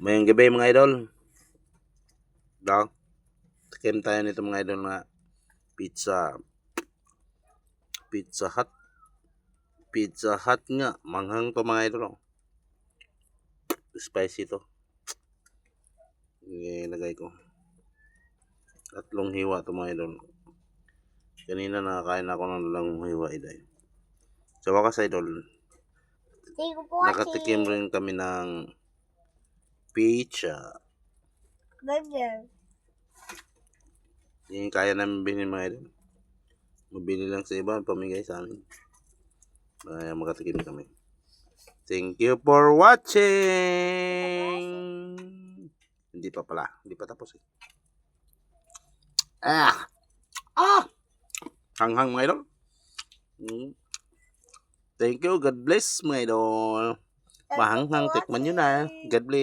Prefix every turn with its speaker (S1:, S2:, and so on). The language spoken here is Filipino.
S1: Mayang gabi mga idol. Daw. Tikim tayo nito mga idol na pizza. Pizza Hut. Pizza Hut nga. Manghang to mga idol. Spicy to. Ilagay ko. Tatlong hiwa to mga idol. Kanina nakakain ako ng dalawang hiwa idol. Sa wakas idol, nakatikim rin kami ng pizza. Hindi kaya namin bilhin mga idol. Mabili lang sa iba, pamigay sa amin. Kaya makatikim kami. Thank you for watching. Hindi pa pala. Hindi pa tapos eh. Hanghang mga idol. Thank you. God bless mga idol. Mahanghang. Tikman nyo na. God bless.